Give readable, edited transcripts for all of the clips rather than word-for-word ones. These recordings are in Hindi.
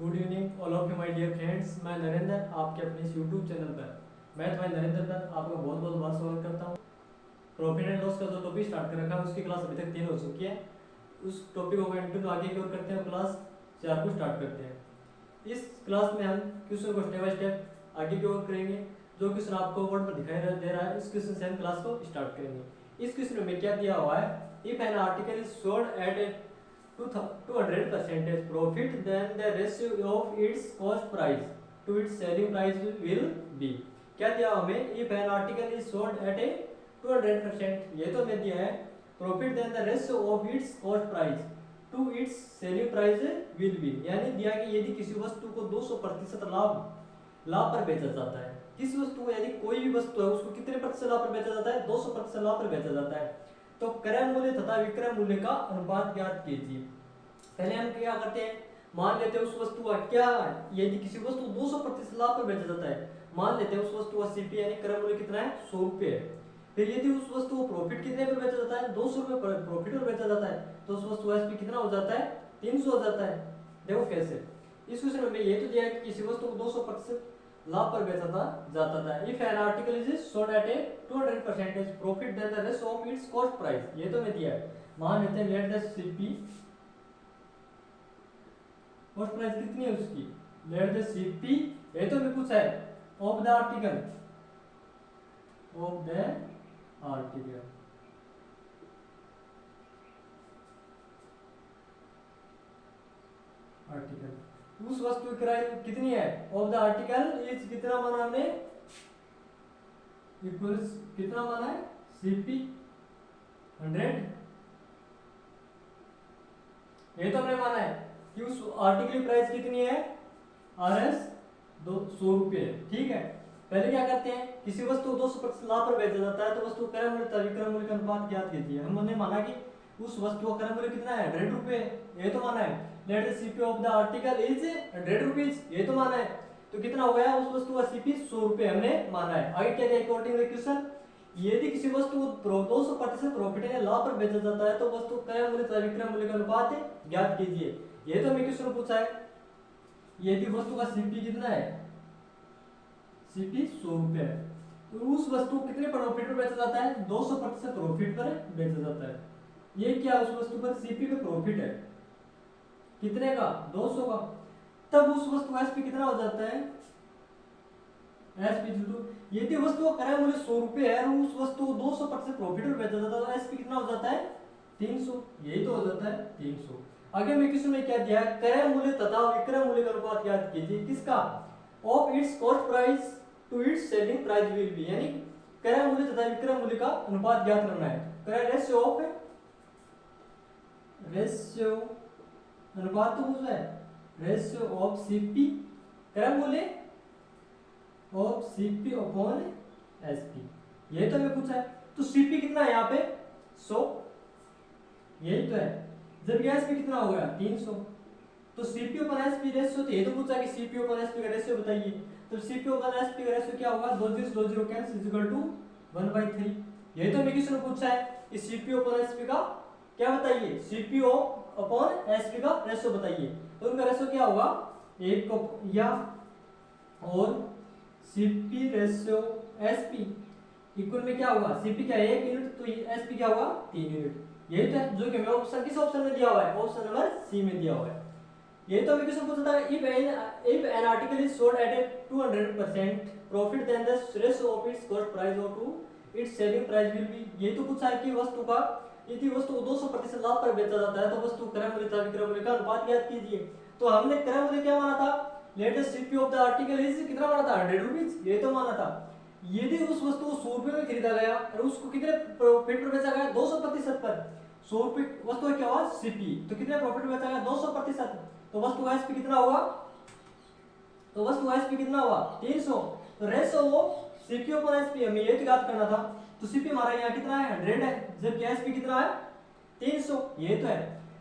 Good evening all of you my dear friends. मैं नरेंद्र आपके अपने इस यूट्यूब चैनल पर मैं तुम्हारे नरेंद्र पर आपका बहुत बहुत बार स्वागत करता हूँ। प्रॉफिट एंड लॉस का जो टॉपिक स्टार्ट कर रखा है उसकी क्लास अभी तक 3 हो चुकी है। उस टॉपिक को कंटिन्यू आगे की ओर करते हैं, क्लास 4 को स्टार्ट करते हैं। इस क्लास में हम क्वेश्चन को स्टेप बाय स्टेप आगे की ओर करेंगे। जो क्वेश्चन आपको बोर्ड पर दिखाई दे रहा है इस क्वेश्चन से हम क्लास को स्टार्ट करेंगे। इस क्वेश्चन में क्या दिया हुआ है, if an article is sold at a 200% profit, then the ratio of its cost price to its selling price will be। क्या दिया हमें, if an article is sold at a 200%, ये तो हमें दिया है profit, then the ratio of its cost price to its selling price will be, यानी दिया कि यदि किसी वस्तु को 200% लाभ पर बेचा जाता है, किसी वस्तु को यदि कोई भी वस्तु है उसको कितने प्रतिशत लाभ पर बेचा जाता है, 200% लाभ पर बेचा जाता है, तो क्रय मूल्य तथा विक्रय मूल्य का अनुपात ज्ञात कीजिए। पहले हम क्या करते हैं, मान लेते हैं उस वस्तु का क्या, यदि किसी वस्तु 200% लाभ पर बेचा जाता है, मान लेते हैं उस वस्तु का सीपी यानी क्रय मूल्य कितना है, 100 रुपये है। फिर यदि उस वस्तु को प्रॉफिट कितने पर बेचा जाता है, 200 रुपये पर प्रॉफिट पर बेचा जाता है, तो उस वस्तु का एसपी कितना हो जाता है, 300 हो जाता है। देखो कैसे, इस क्वेश्चन में ये तो दिया है कि किसी वस्तु को 200% लाभ पर बेचा जाता था। If an article is sold at a 200% profit, then the ratio of its cost price, ये तो मैं दिया है। मान लेते हैं let the CP, cost price कितनी है उसकी, लेट द सीपी, ये तो मैं पूछा है, of the article, of the article, article उस वस्तु की किराए कितनी है, ऑफ द आर्टिकल इज कितना माना हमने, इक्वल्स कितना माना है, सीपी 100, ये तो हमने माना है कि उस आर्टिकल की प्राइस कितनी है, आरएस 200 रुपये, ठीक है। पहले क्या करते हैं, किसी वस्तु को 200% लाभ पर बेचा जाता है तो वस्तु क्रय मूल्य तथा विक्रय मूल्य का अनुपात ज्ञात कीजिए। हमने माना कि उस वस्तु का क्रय मूल्य कितना है, 100 रुपये, ये तो माना है। Late the CP of the article is 100 rupees, ये तो माना है। तो कितना हो गया, उस वस्तु का सीपी 100 रुपये हमने माना है। आगे क्या है, अकॉर्डिंग द क्वेश्चन, यदि किसी वस्तु को 200% प्रॉफिट या लाभ पर बेचा जाता है तो वस्तु क्रय मूल्य तथा विक्रय मूल्य का अनुपात ज्ञात कीजिए। ये तो हमें क्वेश्चन पूछा है। यदि वस्तु का सीपी कितना है, सीपी 100 रुपये है, तो उस वस्तु को कितने प्रॉफिट पर बेचा जाता है, 200% प्रॉफिट पर बेचा जाता है। ये क्या, उस वस्तु पर सीपी पे प्रॉफिट है कितने का, 200 का, तब उस वस्तु का एसपी कितना हो जाता है, एसपी यदि वस्तु का क्रय मूल्य 100 रुपये है और उस वस्तु को 200% प्रॉफिट पर बेचा जाता है तो एसपी कितना हो जाता है, 300, यही तो हो जाता है 300। आगे में किसी में क्या दिया है, क्रय मूल्य तथा विक्रय मूल्य का अनुपात ज्ञात कीजिए, किसका, of its cost price to its selling price will be, यानी क्रय मूल्य तथा विक्रय मूल्य का अनुपात ज्ञात करना है। क्रय रेशियो ऑफ, रेशियो अनुपात तो पूछा है, रेशियो ऑफ सीपी क्रय मूल्य ऑफ सीपी अपॉन एसपी, ये तो हमें पूछा है। तो सीपी कितना है यहाँ पे, 100, यही तो है। जब एसपी कितना हो गया, 300, तो सीपी अपॉन एसपी रेशियो, तो ये तो पूछा कि सीपी अपॉन एसपी का रेशियो बताइए। तो सीपी अपॉन एसपी का रेशियो क्या होगा, 2 कैंसिल इज इक्वल टू 1/3, यही तो हमें किसने पूछा है। इस सीपी अपॉन एसपी का क्या बताइए, सीपीओ अपॉन एसपी का रेशियो बताइए। तो उनका रेशियो क्या होगा, 1 को या, और सीपी रेशियो एसपी इक्वल में क्या होगा, सीपी क्या 1 यूनिट तो एसपी क्या होगा 3 यूनिट, यही तो है जो कि हमें ऑप्शन किस ऑप्शन में दिया हुआ है, ऑप्शन नंबर सी में दिया हुआ है। यही तो हमें क्वेश्चन पूछा था, if an article is sold at a 200% profit, then the ratio of its cost price और to its selling price will be. यही तो पूछा है कि वस्तु का, यदि वस्तु को 200% लाभ पर बेचा जाता है तो वस्तु क्रय मूल्य तथा विक्रय मूल्य का अनुपात ज्ञात कीजिए। तो हमने क्रय मूल्य क्या माना था, latest CP of the article is कितना माना था, 100 रुपीज, ये तो माना था। यदि उस वस्तु को 100 रुपये में खरीदा गया और उसको कितने प्रॉफिट पर बेचा गया, 200% पर, 100 रुपये वस्तु का क्या हुआ सीपी, तो कितने प्रॉफिट में बेचा गया, 200%, तो वस्तु का एसपी कितना होगा, तो वस्तु का एसपी कितना हुआ, 300। तो ratio of CP upon SP हमें ये तो याद करना था। तो सीपी हमारा यहाँ कितना है, 100 है, जबकि एसपी कितना है, 300, ये तो है।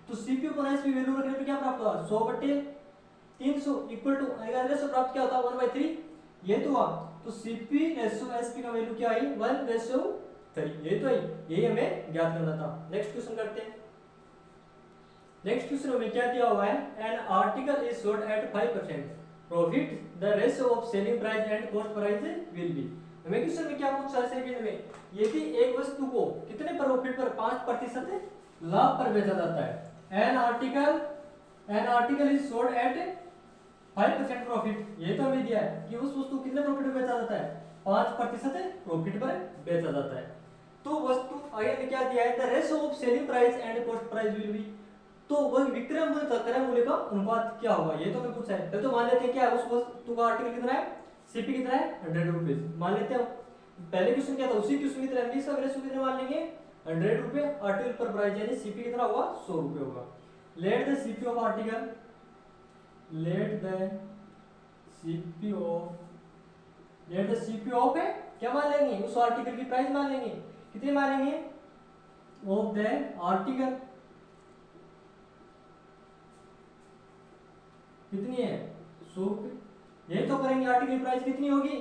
तो सीपी अपॉन एसपी वैल्यू रखने पे क्या प्राप्त होगा, 100/300 इक्वल टू रेशियो प्राप्त क्या होता है, 1/3, ये तो हुआ। तो सीपी रेशियो एसपी का वैल्यू क्या है, 1/3, ये तो है, यही हमें ज्ञात करना था। नेक्स्ट क्वेश्चन करते हैं। नेक्स्ट क्वेश्चन में क्या दिया हुआ है, N article is sold eight 5% profit, the ratio of selling price and cost price will B. हमें क्वेश्चन में क्या पूछा है सेकंड में, यदि एक वस्तु को कितने प्रॉफिट पर 5% लाभ पर बेचा जाता है, N article is sold eight 5% profit, ये तो हमें दिया है कि उस वस्तु कितने प्रॉफिट पर बेचा जाता है, 5% प्रॉफिट पर बेचा जाता है। तो वस्तु आगे में क्या दिया है, the ratio of selling price and cost price will B, तो वह विक्रय मूल्य तथा क्रय मूल्य का अनुपात क्या होगा, ये तो हमें पूछा है। तो मान लेते हैं क्या उस वस्तु का आर्टिकल कितना है, सीपी कितना है 100 रुपीज मान लेते हैं। पहले क्वेश्चन क्या था, उसी क्वेश्चन की तरह इसका रेशियो कितना मान लेंगे 100 रुपए, आर्टिकल पर प्राइस यानी सीपी कितना होगा 100 रुपए होगा। Late the CP of article, late the CP of है क्या मान लेंगे, उस आर्टिकल की प्राइस मान लेंगे, कितनी मान लेंगे, ऑफ द आर्टिकल कितनी है 100 रुपए। ये तो करेंगे आर्टिकल की प्राइस कितनी होगी,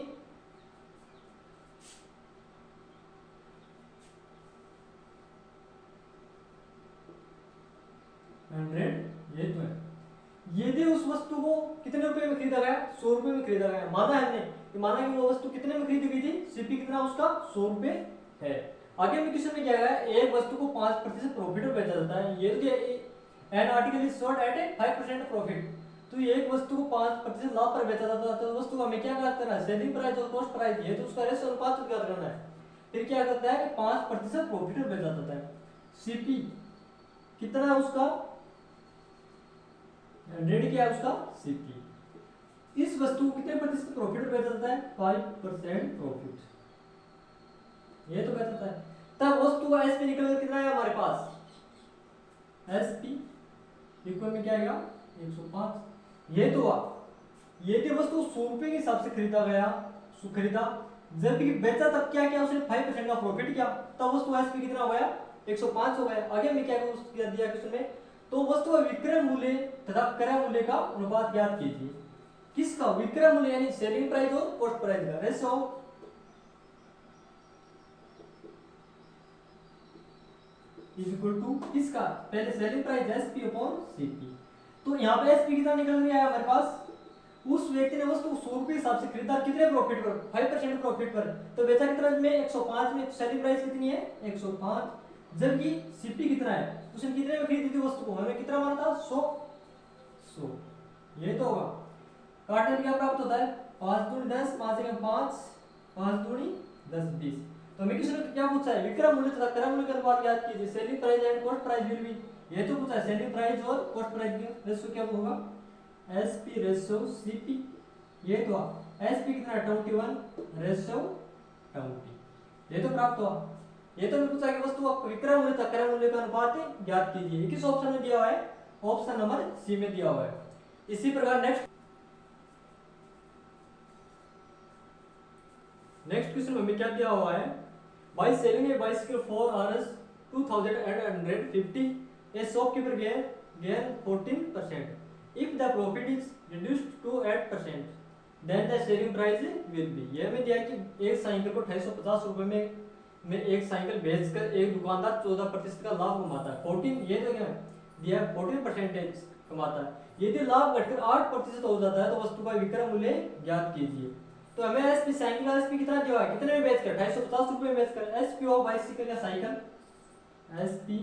100, ये तो है। यदि उस वस्तु को कितने रुपए में खरीदा गया, 100 रुपए में खरीदा गया, माना है हमने कि माना कि वो वस्तु कितने में खरीदी गई थी, सीपी कितना उसका 100 रुपए है। आगे में क्वेश्चन में क्या है, एक वस्तु को 5% प्रॉफिट में बेचा जाता है, ये N article is sold eight 5% profit, तो एक वस्तु को 5% लाभ पर बेचा जाता है, तो वस्तु को हमें क्या ज्ञात करना है, सेलिंग प्राइस और कॉस्ट प्राइस, ये तो उसका रेशियो अनुपात ज्ञात करना है। फिर क्या करता है, 5% प्रॉफिट में बेचा जाता है, सीपी कितना है उसका 100 क्या है उसका सीपी, इस वस्तु को कितने प्रतिशत प्रॉफिट में बेचा जाता है, 5% प्रॉफिट, ये तो बेचा जाता है। तब वस्तु का एसपी निकल कर कितना है हमारे पास, एसपी इक्वल में क्या आएगा 105। ये तो ये थी वस्तु 100 रुपए के हिसाब से खरीदा गया, खरीदा, जब बेचा तब क्या किया उसने 5% का प्रॉफिट किया, तब वस्तु एसपी कितना हो गया 105 हो गया। आगे में क्या दिया क्वेश्चन में, तो वस्तु का विक्रय मूल्य तथा क्रय मूल्य का अनुपात ज्ञात कीजिए, किसका, विक्रय मूल्य यानी सेलिंग प्राइस और कॉस्ट प्राइस का रेशियो इज इक्वल टू किसका, पहले selling price SP upon CP. तो यहाँ पे एसपी कितना निकल गया हमारे पास, उस व्यक्ति ने वस्तु 100 रुपए हिसाब से खरीदा, कितने प्रॉफिट पर, 5% प्रॉफिट पर, तो बेचा कितना में 105 में, सेलिंग प्राइस कितनी है 105, जबकि सीपी कितना है, उसने कितने में खरीदी थी वस्तु को, हमें कितना माना था 100, ये तो होगा। काटने क्या प्राप्त होता है, 5 दूनी 10, 5 एक 5, 5 दूनी 10 20। तो हमें किसी ने क्या पूछा है, विक्रय मूल्य तथा क्रय मूल्य का अनुपात ज्ञात कीजिए, selling price and cost price will B, ये तो पूछा है, सेलिंग प्राइस और कॉस्ट प्राइस का रेशियो क्या होगा, एसपी रेशियो सीपी, ये तो एसपी कितना है 21 रेशियो 20, ये तो प्राप्त हुआ। ये तो पूछा कि वस्तु का विक्रय मूल्य तथा क्रय मूल्य का अनुपात ज्ञात कीजिए, किस ऑप्शन में दिया हुआ है, ऑप्शन नंबर सी में दिया हुआ है। इसी प्रकार नेक्स्ट क्वेश्चन में क्या दिया हुआ है, by selling A bicycle for hours 2150, A shopkeeper gain 14%, if the profit is reduced to 8%, then the selling price will be। ये हमें दिया है कि एक साइकिल को 250 रुपए में एक साइकिल बेचकर एक दुकानदार 14% का लाभ कमाता है, 14 ये तो क्या दिया 14% कमाता है, यदि लाभ घटकर 8% हो जाता है तो वस्तु का विक्रय मूल्य ज्ञात कीजिए। तो हमें एसपी साइकिल का एसपी कितना दिया है, कितने में बेचकर 250 रुपए में बेचकर, एसपी ऑफ बाइसिकल या cycle, SP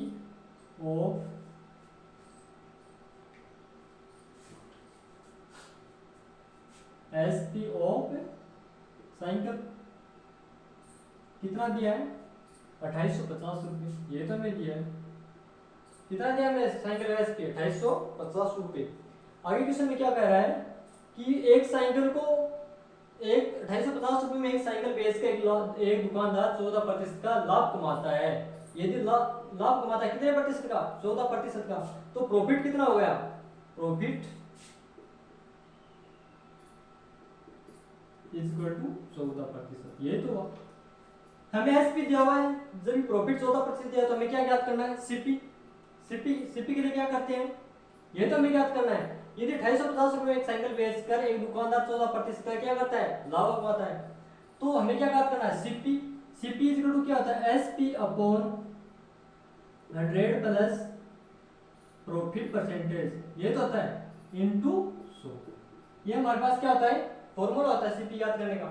of SP of cycle कितना दिया है 2850 रुपए, ये तो हमें दिया है, कितना दिया हमने साइकिल एसपी 2850 रुपए। आगे क्वेश्चन में क्या कह रहा है कि एक साइकिल को एक 250 रुपए में एक साइकिल बेचकर एक दुकानदार 14% का लाभ कमाता है, यदि लाभ कमाता है कितने प्रतिशत का, 14% का, तो प्रॉफिट कितना हो गया, प्रॉफिट इज इक्वल टू 14%, ये तो हमें एसपी दिया हुआ है, जब प्रॉफिट 14% दिया तो हमें क्या ज्ञात करना है, सीपी के लिए क्या करते हैं, ये तो हमें ज्ञात करना है, यदि 250 रुपए में एक साइकिल बेचकर एक दुकानदार 14% का क्या करता है लाभ कमाता है, तो हमें क्या ज्ञात करना है, सीपी इज इक्वल टू क्या होता है, SP upon 100 plus profit percentage, ये तो होता है इनटू 100। ये हमारे पास क्या होता है, फॉर्मूला होता है सीपी याद करने का।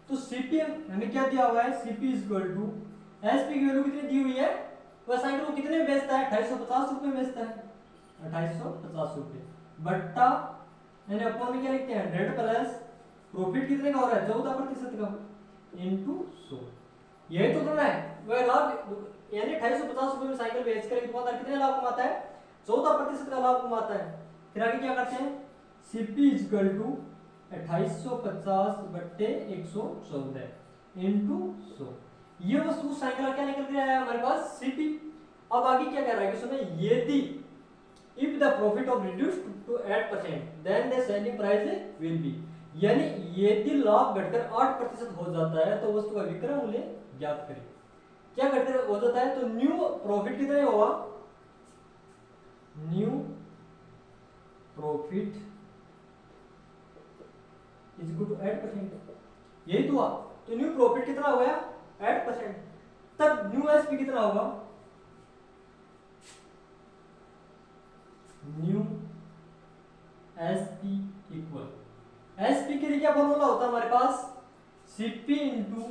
तो सीपी हमें क्या दिया हुआ है, CP is equal to SP की वैल्यू कितनी दी हुई है, वह साइकिल को कितने में बेचता है, 2850 रुपए में बेचता है, 2850 रुपए बट्टा यानी अपन में क्या लिखते हैं 100 प्लस प्रॉफिट कितने का हो रहा है 14% का इनटू 100। यही तो करना है, वह लाभ यानी 2850 रुपए में साइकिल बेचकर एक दुकानदार कितने लाभ कमाता है, 14% का लाभ कमाता है। फिर आगे क्या करते हैं, सीपी इज इक्वल टू 2850 बट्टे 114 इनटू 100। ये वस्तु साइकिल का क्या निकल के आया हमारे पास सीपी। अब आगे क्या कह रहा है कि सुनो, यदि if the profit of reduced to 8% then the selling price will be, यानी यदि लाभ घटकर 8% हो जाता है तो वस्तु का विक्रय मूल्य ज्ञात करें। क्या घटकर हो जाता है, तो न्यू प्रॉफिट कितने होगा, new profit is equal to 8%, यही तो हुआ। तो न्यू प्रॉफिट कितना हो गया 8%, तब न्यू एसपी कितना होगा, न्यू एसपी इक्वल, एसपी के लिए क्या फॉर्मूला होता है हमारे पास, सीपी इंटू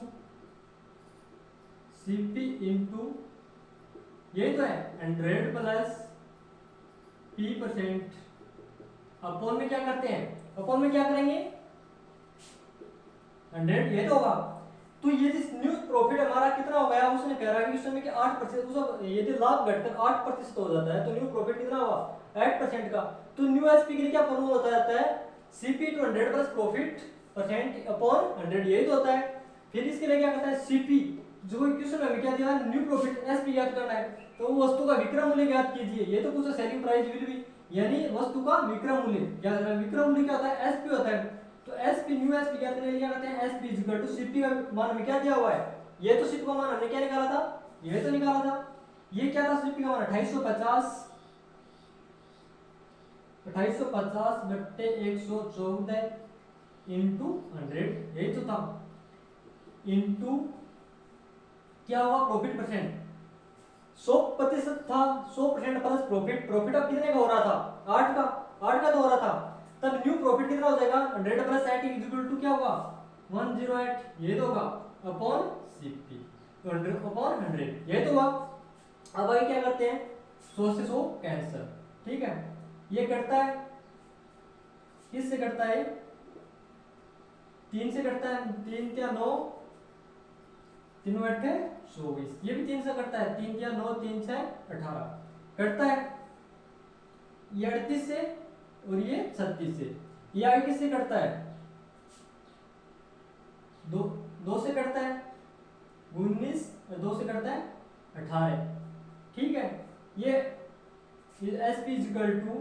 यही तो है 100 प्लस पी परसेंट अपॉन में क्या करते हैं, अपॉन में क्या करेंगे 100, ये तो होगा। तो ये जिस न्यू प्रॉफिट हमारा कितना हो गया, उसने कह रहा है कि उस समय के 8%, यदि लाभ घटकर 8% हो जाता है तो न्यू प्रॉफिट कितना हुआ 8% का। तो न्यू एसपी के लिए क्या फॉर्मूला होता है, CP to 100 plus profit percent upon 100, यही तो होता है। फिर इसके लिए क्या करता है, सीपी जो क्वेश्चन में क्या दिया है न्यू प्रॉफिट एसपी ज्ञात करना है, तो वस्तु का विक्रय मूल्य ज्ञात कीजिए, ये तो पूछा सेलिंग प्राइस विल बी, यानी वस्तु का विक्रय मूल्य ज्ञात करना। विक्रय मूल्य क्या होता है, एसपी होता है। तो एसपी न्यू एसपी ज्ञात करने के लिए क्या करते हैं, SP is equal to CP का मान हमें क्या दिया हुआ है, ये तो सीपी का मान हमने क्या निकाला था, ये तो निकाला था, ये क्या था सीपी का मान 2850 बट्टे 114 इंटू 100, यही तो था, इंटू क्या हुआ प्रॉफिट परसेंट 100% था, 100% प्लस प्रॉफिट, प्रॉफिट अब कितने का हो रहा था 8 का तो हो रहा था, तब न्यू प्रॉफिट कितना हो जाएगा 100 प्लस 8 इज इक्वल टू क्या होगा 108, ये तो होगा अपॉन सीपी 100 अपॉन 100, ये तो हुआ। अब आगे क्या करते हैं, 100 से 100 कैंसिल, ठीक है, ये कटता है, किससे कटता है 3 से कटता है, 3 क्या 9, 3 8 24, ये भी 3 से कटता है, 3 क्या 9, 3 6 18 कटता है, ये 38 से और ये 36 से, ये आगे किससे कटता है 2 से कटता है 19 और 2 से कटता है 18, ठीक है। ये SP is equal to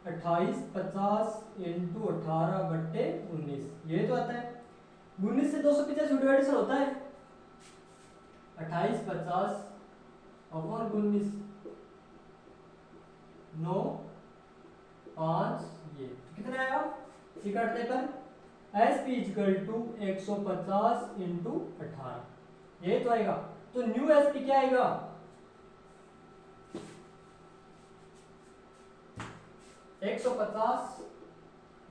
2850 into 18 बट्टे 19, ये तो आता है। 19 से 285 डिवाइडेशन होता है, 2850 अपॉन 19 9 5, ये तो कितना आएगा, ये काटने पर SP is equal to 150 into 18, ये तो आएगा। तो न्यू एसपी क्या आएगा 150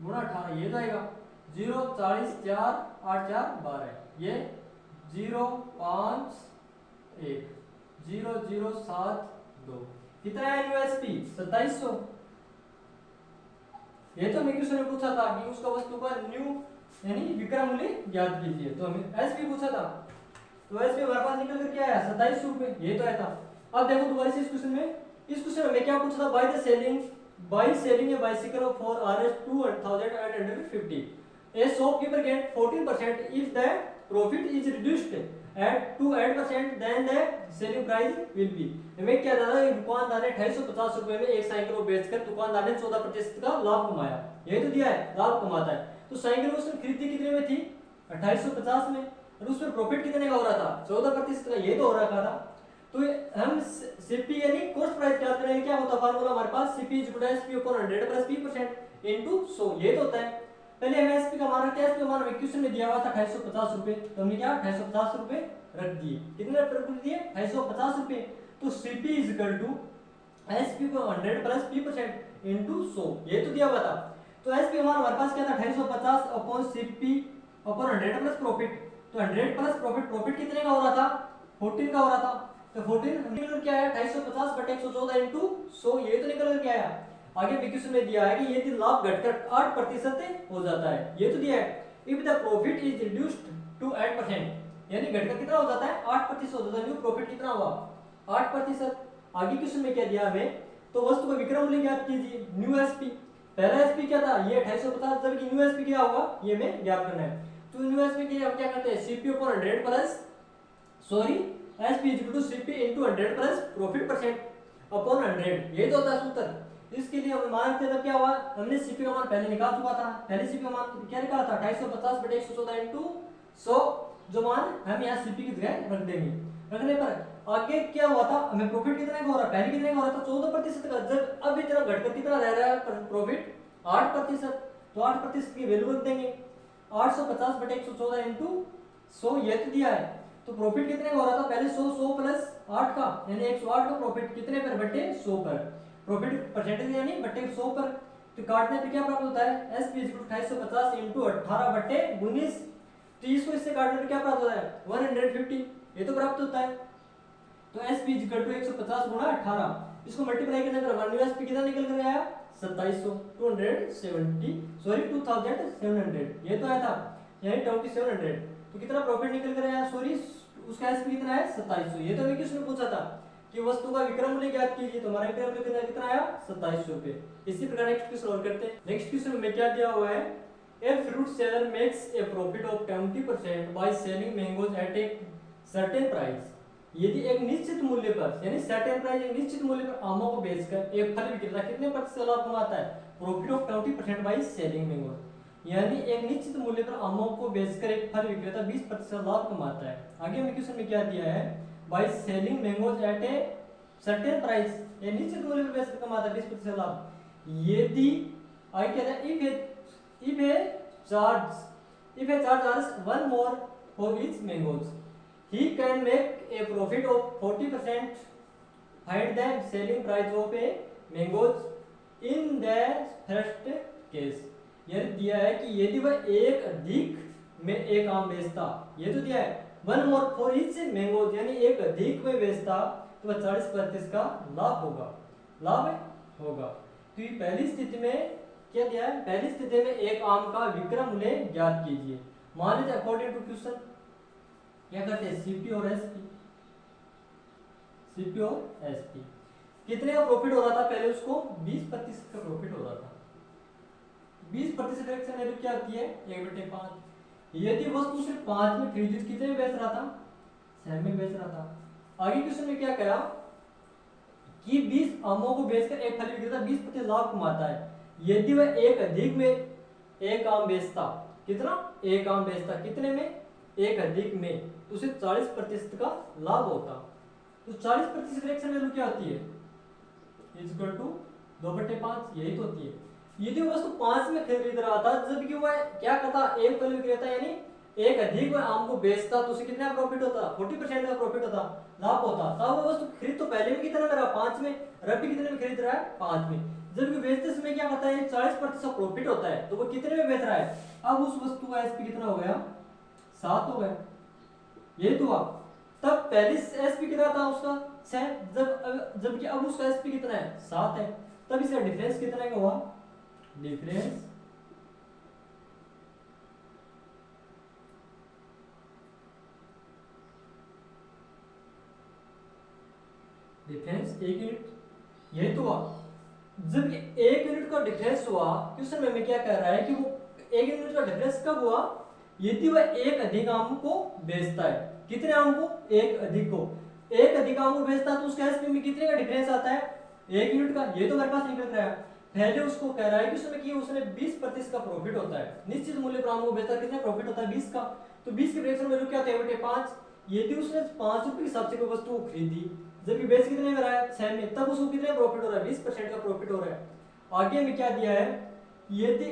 गुणा 18, ये तो आएगा 0 40 4 8 4 12, ये 0 5 1 0 0 7 2, कितना है यूएसपी 2700। ये तो हमें क्वेश्चन में पूछा था कि उसका वस्तु का न्यू यानी विक्रय मूल्य ज्ञात कीजिए, तो हमें एसपी पूछा था, तो एसपी हमारे पास निकल कर क्या आया 2700 रुपए, ये तो आया था। अब देखो दोबारा से इस क्वेश्चन में, इस क्वेश्चन में क्या पूछा था, by selling a bicycle of 4 Rs 2850, a shopkeeper get 14% if the profit is reduced to 8%, then the selling price will be। हमें क्या था, दुकानदार ने 2850 रुपए में एक साइकिल को बेचकर दुकानदार ने 14% का लाभ कमाया, यही तो दिया है लाभ कमाता है। तो साइकिल उसने खरीदी कितने में थी 2850 में, और उसमें प्रॉफिट कितने का हो रहा था 14% का, ये तो हो रहा था। तो हम सीपी यानी कॉस्ट प्राइस ज्ञात करेंगे, क्या होता है फार्मूला हमारे पास, CP is SP upon 100 plus P percent into 100, ये तो होता है। पहले हमें एसपी का मान रखते हैं, एसपी का मान क्वेश्चन में दिया हुआ था 2850 रुपए, तो हमने क्या 2850 रुपए रख दिए, कितने रख दिए 2850 रुपए। तो CP is equal to SP को 100 प्लस p% इनटू 100, ये तो दिया हुआ था। तो एसपी हमारे पास क्या था 250 upon CP upon 100 plus profit. तो 100 प्लस प्रॉफिट कितने का हो रहा था 14 का हो रहा था। तो 14 निकल क्या आया 250 बटे 114 इनटू 100, ये तो निकल कर क्या आया। आगे भी क्वेश्चन में दिया है कि यदि लाभ घटकर 8% हो जाता है, ये तो दिया है। If the profit is reduced to 8%, यानी घटकर कितना हो जाता है 8% हो जाता है। न्यू प्रॉफिट कितना हुआ 8%। आगे क्वेश्चन में क्या दिया हमें, तो वस्तु का विक्रय मूल्य ज्ञात कीजिए। न्यू एसपी, पहला एसपी क्या था ये 250, जबकि न्यू एसपी क्या होगा ये हमें ज्ञात करना है। तो न्यू एसपी के लिए हम क्या करते हैं CP upon 100 plus sorry SP is equal to CP into 100 plus profit percent upon 100, ये तो होता है सूत्र। इसके लिए हम मान रखते हैं क्या हुआ, हमने सीपी का मान पहले निकाल चुका था। पहले सीपी का मान क्या निकाला था 250 बटे 114 इनटू 100, जो मान हम यहाँ सीपी की जगह रख देंगे। रखने पर आगे क्या हुआ था हमें प्रॉफिट कितने का हो रहा है, पहले कितने का हो रहा था 14% का, जब अब इतना घटकर कितना रह रहा है प्रॉफिट 8%। तो 8% की वैल्यू रख देंगे 850 बटे 114 इनटू 100, ये तो दिया है। तो प्रॉफिट कितने का हो रहा था पहले 100 प्लस 8 का, यानी 108 का प्रॉफिट कितने पर बटे 100 पर, प्रॉफिट परसेंटेज यानी बटे 100 पर। तो काटने पे क्या प्राप्त होता है एसपी 250 इनटू 18 बटे 19, तो इसको इससे काटने पे क्या प्राप्त होता है 150, ये तो प्राप्त होता है। तो एसपी 150 गुणा 18, इसको मल्टीप्लाई करने पर हमारा न्यू एसपी कितना निकल कर आया 2700 270 सॉरी 2700, ये तो आया था यानी 2700। तो कितना प्रॉफिट निकल कर आया सॉरी उसका एसपी कितना है 2700, ये तो हमें किसने पूछा था कि वस्तु का विक्रय मूल्य ज्ञात कीजिए, तो हमारा विक्रय मूल्य कितना आया 2700 रुपए। इसी प्रकार नेक्स्ट क्वेश्चन और करते हैं। नेक्स्ट क्वेश्चन में क्या दिया हुआ है, a fruit seller makes a profit of 20% by selling mangoes eight a certain price. यदि एक निश्चित मूल्य पर यानी सर्टेन प्राइस एक निश्चित मूल्य पर आमों को बेचकर एक फल विक्रेता कितने प्रतिशत लाभ कमाता है, profit of 20% by selling mangoes, यानी एक निश्चित मूल्य पर आमों को बेचकर एक फल विक्रेता 20% लाभ कमाता है। आगे हमें क्वेश्चन में क्या दिया है, by selling mangoes eight a certain price, ये निश्चित मूल्य पर बेचकर कमाता है 20% लाभ। यदि आगे क्या है if a charge one more for each mangoes, he can make a profit of 40%. Find the selling price of a mangoes in the first case। यह दिया है कि यदि वह एक अधिक में एक आम बेचता, ये तो दिया है one more for each mangoes, यानी एक अधिक में बेचता तो वह 40% का लाभ होगा। तो ये पहली स्थिति में क्या दिया है, पहली स्थिति में एक आम का विक्रय मूल्य ज्ञात कीजिए। मान लीजिए अकॉर्डिंग टू क्वेश्चन क्या करते हैं सीपी और एसपी कितने का प्रॉफिट हो रहा था, पहले उसको 20% का प्रॉफिट हो रहा था। 20% रिएक्शन वैल्यू क्या होती है 1/5। यदि वस्तु सिर्फ 5 में खरीदी कितने में बेच रहा था 6 में बेच रहा था। आगे क्वेश्चन में क्या कहा कि 20 आमों को बेचकर एक फल विक्रेता 20% लाभ कमाता है। यदि वह एक अधिक में एक आम बेचता, कितना एक आम बेचता कितने में एक अधिक में, तो उसे 40% का लाभ होता। तो 40% रिएक्शन वैल्यू क्या होती है इक्वल टू 2/5, यही तो होती है। यदि वस्तु 5 में खरीद रहा था, जबकि वह क्या करता एक फल विक्रेता यानी एक अधिक में आम को बेचता, तो उसे कितना प्रॉफिट होता 40% का प्रॉफिट होता, लाभ होता। तब वह वस्तु खरीद तो पहले में कितना में रहा 5 में, रबी कितने में खरीद रहा है 5 में, जबकि बेचते समय क्या करता है 40% प्रॉफिट होता है, तो वो कितने में बेच रहा है। अब उस वस्तु का एसपी कितना हो गया 7 हो गया, ये तो हुआ। तब पहले एसपी कितना था उसका 6, जबकि अब उसका एसपी कितना है 7 है, तब इसका डिफरेंस कितना का हुआ, डिफरेंस एक यूनिट, यही तो हुआ। जब 1 यूनिट का डिफरेंस हुआ, क्वेश्चन में क्या कह रहा है कि वो 1 यूनिट का डिफरेंस कब हुआ, यदि वह एक अधिक आम को बेचता है। कितने आम को, एक अधिक को, एक अधिक आम को बेचता है, तो उसके एसपी में कितने का डिफरेंस आता है 1 यूनिट का, ये तो मेरे पास निकल रहा है। पहले उसको कह रहा है कि उसमें कि उसने 20% का प्रॉफिट होता है, निश्चित मूल्य पर आम को बेचता है, कितना प्रॉफिट होता है 20 का। तो 20 की फ्रैक्शन वैल्यू क्या होता है 5। यदि उसने 5 रुपए के हिसाब से कोई वस्तु खरीदी, जबकि बेच कितने में रहा है 6 में, तब उसको कितने प्रॉफिट हो रहा है 20% का प्रॉफिट हो रहा है। आगे में क्या दिया है, यदि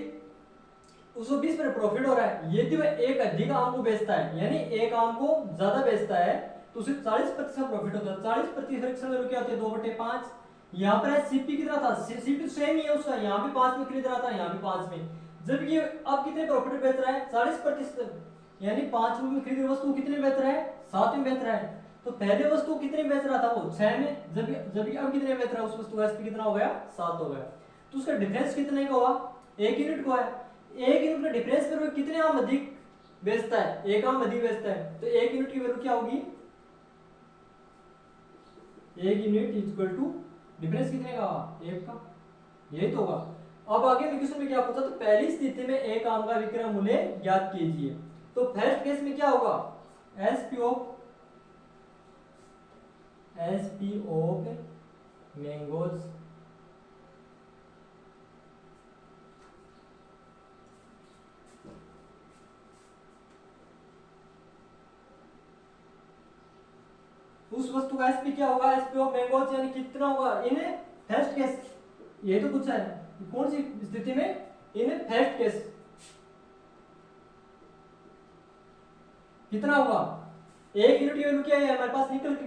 उसको 20% प्रॉफिट हो रहा है, यदि वह एक अधिक आम को बेचता है यानी एक आम को ज्यादा बेचता है, तो उसे 40% प्रॉफिट होता है। 40% फ्रैक्शन वैल्यू क्या होती है 2/5, यहाँ पर सीपी कितना था, सीपी तो सेम ही है उसका, यहाँ भी 5 में खरीद रहा था, यहाँ भी 5 में। जब ये अब कितने प्रॉफिट में बेच रहा है, 40%, यानी 5 रुपए में खरीदी वस्तु कितने बेच रहा है, 7 में बेच रहा है। तो पहले वस्तु कितने बेच रहा था वो 6 में, जब अब कितने बेच रहा है उस वस्तु का एसपी कितना हो गया, 7 हो गया। तो उसका डिफरेंस कितने का हुआ, 1 यूनिट का है। 1 यूनिट का डिफरेंस पर वो कितने आम अधिक बेचता है, 1 आम अधिक बेचता है। तो 1 यूनिट की वैल्यू क्या होगी, 1 यूनिट इक्वल टू डिफरेंस कितने का, 1 का, यही तो होगा। अब आगे क्वेश्चन में क्या पूछा, तो पहली स्थिति में 1 आम का विक्रय मूल्य ज्ञात कीजिए। तो फर्स्ट केस में क्या होगा, एसपी ऑफ मैंगोज उस वस्तु का एसपी क्या होगा, एसपी ऑफ मैंगोज यानी कितना होगा इन फर्स्ट केस, ये तो पूछा है कौन सी स्थिति में, इन फर्स्ट केस कितना होगा, 1 यूनिट की वैल्यू क्या है हमारे पास निकल गई।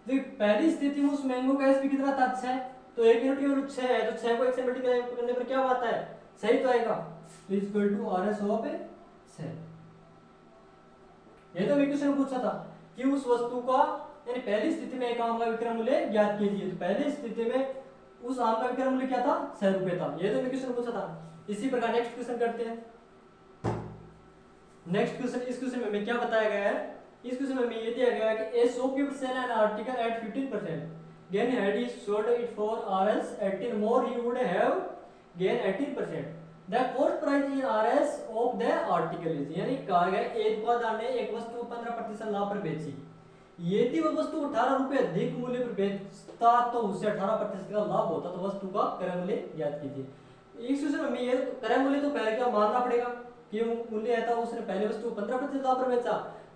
देखिए पहली स्थिति में उस मैंगो का एसपी कितना था, 6, तो 1 यूनिट की वैल्यू 6 है, तो 6 को 1 से मल्टीप्लाई करने पर क्या आता है, सही तो आएगा, इक्वल टू आरएस ऑफ 6। ये तो मैं क्वेश्चन पूछा था कि उस वस्तु का यानी पहली स्थिति में 1 आम का विक्रय मूल्य ज्ञात कीजिए। तो पहली स्थिति में उस आम का विक्रय मूल्य क्या था, 6 रुपए था। ये तो मैं क्वेश्चन पूछा था। इसी प्रकार नेक्स्ट क्वेश्चन करते हैं। नेक्स्ट क्वेश्चन, इस क्वेश्चन में क्या बताया गया है, इस क्वेश्चन में ये दिया गया है कि a shopkeeper sell an article at 15%, gain had he sold it for Rs 18 more he would have gain 18%. The cost price in Rs of the article is, यानी कहा गया एक दुकानदार ने एक वस्तु को 15% लाभ पर बेची, यदि वह वस्तु 18 रुपए अधिक मूल्य पर बेचता तो उससे 18% का लाभ होता, तो वस्तु का क्रय मूल्य ज्ञात कीजिए। इस क्वेश्चन में ये क्रय मूल्य तो पहले क्या मानना पड़ेगा कि मूल्य है था उसने पहले वस्तु को 15% लाभ पर बेचा,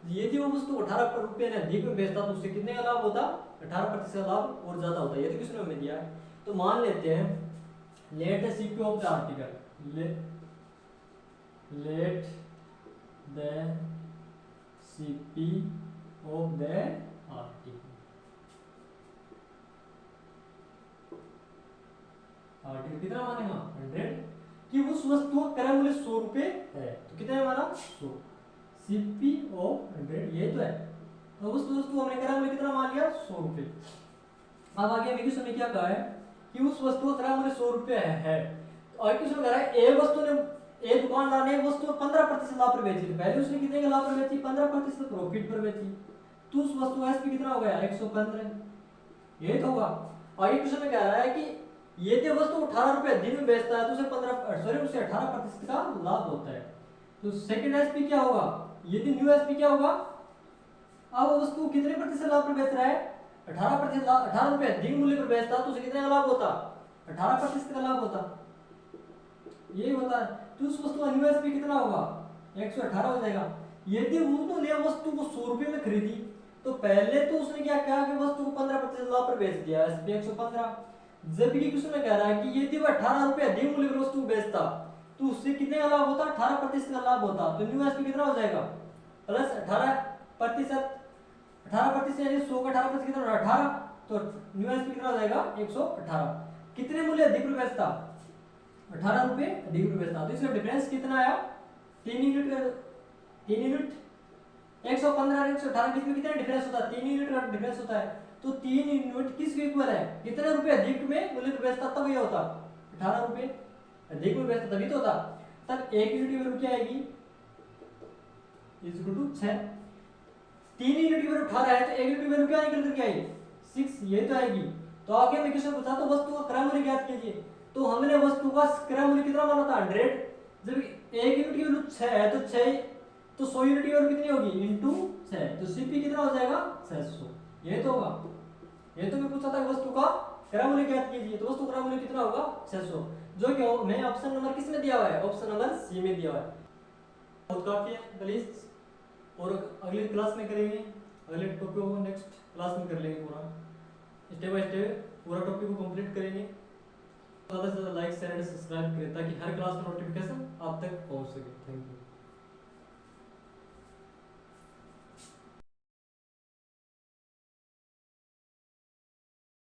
यदि वो वस्तु 18 रुपए ने अधिक में बेचता तो उससे कितने का लाभ होता, 18% का लाभ और ज्यादा होता है। ये तो क्वेश्चन में दिया है। तो मान लेते हैं let the CP of the article, late the CP of the article कितना मानेगा 100, कि उस वस्तु का क्रय मूल्य 100 रुपए है, तो कितने माना 100, सीपी ऑफ 100, ये तो है। तो उस वस्तु हमने क्रय मूल्य कितना मान लिया 100 रुपए। अब आगे हमें क्वेश्चन में क्या कहा है कि उस वस्तु का क्रय मूल्य 100 रुपए है। और क्वेश्चन कह रहा है ए वस्तु ने, ए दुकानदार ने वस्तु को 15% लाभ पर बेची, पहले उसने कितने का लाभ पर बेची, 15% प्रॉफिट पर बेची, तो उस वस्तु का एसपी कितना हो गया 115, ये तो होगा। और ये क्वेश्चन में कह रहा है कि यदि वस्तु 18 रुपए दिन में बेचता है तो उसे 18% का लाभ होता है। तो सेकंड एसपी क्या होगा, यदि न्यू एसपी क्या होगा, अब वस्तु कितने प्रतिशत लाभ पर बेच रहा है, 18%, 18 रुपए अधिक मूल्य पर बेचता तो उसे कितने का लाभ होता, 18% का लाभ होता, ये होता है। तो उस वस्तु का न्यू एसपी कितना होगा 118 हो जाएगा। यदि उन्होंने वस्तु को 100 रुपए में खरीदी तो पहले तो उसने क्या कहा कि वस्तु को 15% लाभ पर बेच दिया, एसपी 115। जब ये क्वेश्चन में कह रहा है कि यदि वह 18 रुपए अधिक मूल्य पर वस्तु बेचता तो उससे कितने का लाभ होता, 18% का लाभ होता, तो न्यू एसपी कितना हो जाएगा प्लस 18%, 18% यानी 100 का 18% कितना होगा 18, तो न्यू एसपी कितना हो जाएगा 118। कितने मूल्य अधिक पर बेचता, 18 रुपए अधिक पर बेचता, तो इसका डिफरेंस कितना आया 3 यूनिट 115 और 118 बीच में कितना डिफरेंस होता है, 3 यूनिट का डिफरेंस होता है। तो 3 यूनिट किसके इक्वल है, कितने रुपए अधिक में मूल्य पर बेचता तब ये होता, 18 रुपए अधिक में बेचता तभी तो होता। तब 1 यूनिट की वैल्यू क्या आएगी इक्वल टू 6, 3 यूनिट की वैल्यू 18 है तो 1 यूनिट की वैल्यू क्या निकल कर के आई 6, ये तो आएगी। तो आगे मैं क्वेश्चन पूछा तो वस्तु का क्रय मूल्य ज्ञात कीजिए, तो हमने वस्तु का क्रय मूल्य कितना माना था 100, जब 1 यूनिट की वैल्यू 6 है तो 6 तो 100 यूनिट की वैल्यू कितनी होगी इनटू 6, तो सीपी कितना हो जाएगा 600, ये तो होगा। ये तो मैं पूछा था वस्तु का क्रय मूल्य ज्ञात कीजिए, तो वस्तु क्रय मूल्य कितना होगा 600, जो कि मैं ऑप्शन नंबर किस में दिया हुआ है, ऑप्शन नंबर सी में दिया हुआ है। बहुत काफी है प्लीज, और अगली क्लास में करेंगे, अगले टॉपिक को नेक्स्ट क्लास में कर लेंगे, पूरा स्टेप बाय स्टेप पूरा टॉपिक को कंप्लीट करेंगे। ज़्यादा से ज़्यादा लाइक शेयर एंड सब्सक्राइब करें ताकि हर क्लास का नोटिफिकेशन आप तक पहुंच सके। Thank you.